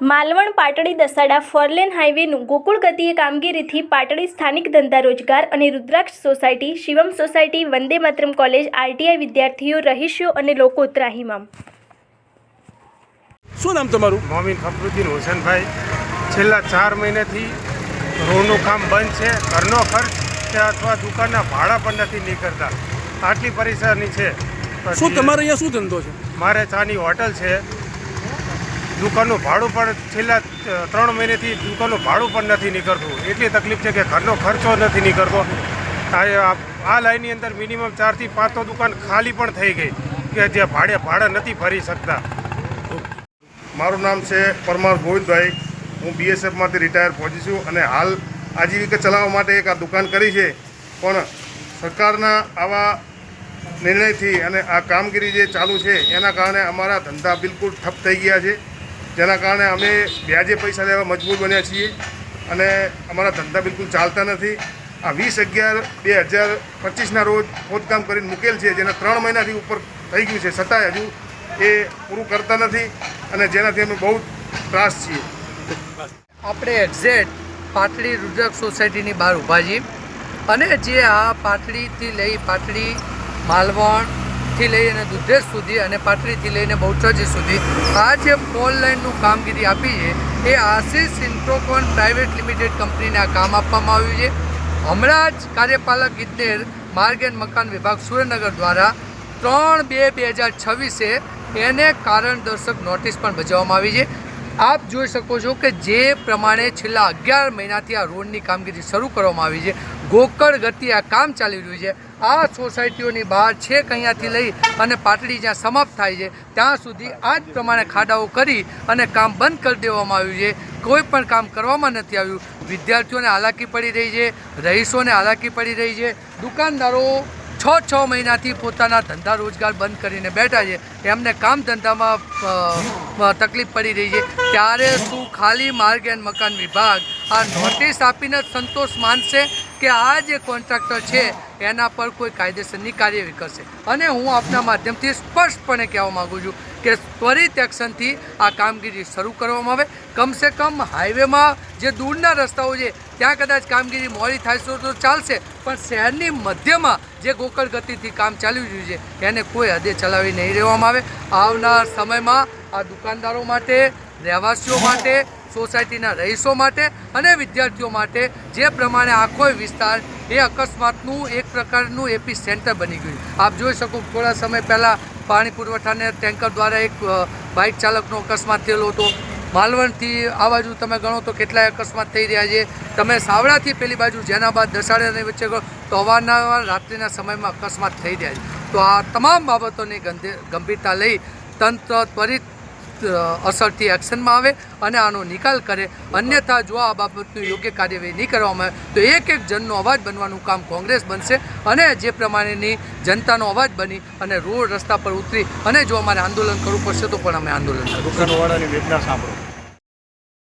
Malvan Patdi Dasada four lane હાઈવેનું Gokul ગતિએ કામગીરીથી પાટડી સ્થાનિક ધંધા રોજગાર અને રુદ્રાક્ષ society, Shivam society, Vande Mataram college, RTI વિદ્યાર્થીઓ, રહીશો અને લોકો ત્રાહિમામ. શું નામ તમારું? મોમીન ફખરુદ્દીન હુસેનભાઈ. છેલ્લા 4 મહિનાથી રોડનું કામ બંધ છે. ઘરનો ખર્ચ કે અથવા દુકાનના ભાડા પણ નથી નીકળતા. આટલી પરેશાની છે. શું તમારે અહીંયા શું ધંધો છે? મારે ચાની હોટલ છે. દુકાનનું ભાડું પણ છેલ્લા 3 મહિનાથી દુકાનનું ભાડું પણ નથી નીકળતું. એટલી તકલીફ છે કે ઘરનો ખર્ચો નથી નીકળતો. આ લાઈનની અંદર મિનિમમ 4 થી 5 તો દુકાન ખાલી પણ થઈ ગઈ કે જે ભાડા નથી ભરી શકતા. મારું નામ છે પરમાર ગોવિંદભાઈ. હું બીએસએફમાંથી રિટાયર પહોંચી છું અને હાલ આજીવિકા ચલાવવા માટે એક આ દુકાન કરી છે. પણ સરકારના આવા નિર્ણયથી અને આ કામગીરી જે ચાલુ છે એના કારણે અમારા ધંધા બિલકુલ ઠપ થઈ ગયા છે. જેના કારણે અમે વ્યાજે પૈસા લેવા મજબૂર બન્યા છીએ અને અમારા ધંધા બિલકુલ ચાલતા નથી. આ 20/11/2025ના રોજ ખોદકામ કરીને મૂકેલ છે, જેના 3 મહિનાથી ઉપર થઈ ગયું છે, છતાંય હજુ એ પૂરું કરતા નથી અને જેનાથી અમે બહુ ત્રાસ છીએ. આપણે એક્ઝેક્ટ પાટડી રુદ્રાક્ષ સોસાયટીની બહાર ઊભા છીએ અને જે આ પાટડીથી લઈ પાટડી માલવણથી લઈ અને દુધેશ સુધી અને પાટડીથી લઈને બહુચરાજી સુધી આ જે ફોર લાઇનનું કામગીરી આપી છે એ આશીષ ઇન્ફ્રોકોન પ્રાઇવેટ લિમિટેડ કંપનીને આ કામ આપવામાં આવ્યું છે. હમણાં જ કાર્યપાલક ઇજનેર માર્ગ એન્ડ મકાન વિભાગ સુરેન્દ્રનગર દ્વારા 3/2/2026 એને કારણદર્શક નોટિસ પણ બજાવવામાં આવી છે. આપ જોઈ શકો છો કે જે પ્રમાણે છેલ્લા 11 મહિનાથી આ રોડની કામગીરી શરૂ કરવામાં આવી છે, ગોકળ ગતિ આ કામ ચાલી રહ્યું છે. આ સોસાયટીઓની બહાર છેક અહીંયાથી લઈ અને પાટડી જ્યાં સમાપ્ત થાય છે ત્યાં સુધી આ જ પ્રમાણે ખાડાઓ કરી અને કામ બંધ કરી દેવામાં આવ્યું છે. કોઈ પણ કામ કરવામાં નથી આવ્યું. વિદ્યાર્થીઓને હાલાકી પડી રહી છે, રહીશોને હાલાકી પડી રહી છે. દુકાનદારો 6 મહિનાથી પોતાના ધંધા રોજગાર બંધ કરીને બેઠા છે. એમને કામ ધંધામાં તકલીફ પડી રહી છે. ત્યારે શું ખાલી માર્ગ એન્ડ મકાન વિભાગ આ નોટિસ આપીને સંતોષ માનશે કે આ જે કોન્ટ્રાક્ટર છે એના પર કોઈ કાયદેસરની કાર્યવાહી કરશે? અને હું આપના માધ્યમથી સ્પષ્ટપણે કહેવા માગું છું કે ત્વરિત એક્શનથી આ કામગીરી શરૂ કરવામાં આવે. કમસે કમ હાઈવેમાં જે દૂરના રસ્તાઓ છે ત્યાં કદાચ કામગીરી મોડી થાય તો ચાલશે, પણ શહેરની મધ્યમાં જે ગોકળ ગતિથી કામ ચાલી રહ્યું છે એને કોઈ હદે ચલાવી નહીં રહેવામાં આવે. આવનાર સમયમાં આ દુકાનદારો માટે, રહેવાસીઓ માટે, સોસાયટીના રહીશો માટે અને વિદ્યાર્થીઓ માટે જે પ્રમાણે આખો વિસ્તાર એ અકસ્માતનું એક પ્રકારનું એપી સેન્ટર બની ગયું. આપ જોઈ શકો થોડા સમય પહેલાં પાણી પુરવઠાને ટેન્કર દ્વારા એક બાઇક ચાલકનો અકસ્માત થયેલો હતો. માલવણથી આ બાજુ તમે ગણો તો કેટલાય અકસ્માત થઈ રહ્યા છે. તમે સાવડાથી પેલી બાજુ જેના બાદ દસાડાની વચ્ચે ગણો તો અવારનવાર રાત્રિના સમયમાં અકસ્માત થઈ રહ્યા છે. તો આ તમામ બાબતોની ગંભીરતા લઈ તંત્ર ત્વરિત અસરથી એક્શનમાં આવે અને આનો નિકાલ કરે. અન્યથા જો આ બાબતનું યોગ્ય કાર્યવાહી નહીં કરવામાં આવે તો એક જનનો અવાજ બનવાનું કામ કોંગ્રેસ બનશે અને જે પ્રમાણેની જનતાનો અવાજ બની અને રોડ રસ્તા પર ઉતરી અને જો અમારે આંદોલન કરવું પડશે તો પણ અમે આંદોલન કરીશું. દુકાનવાળાની વેદના સાંભળો.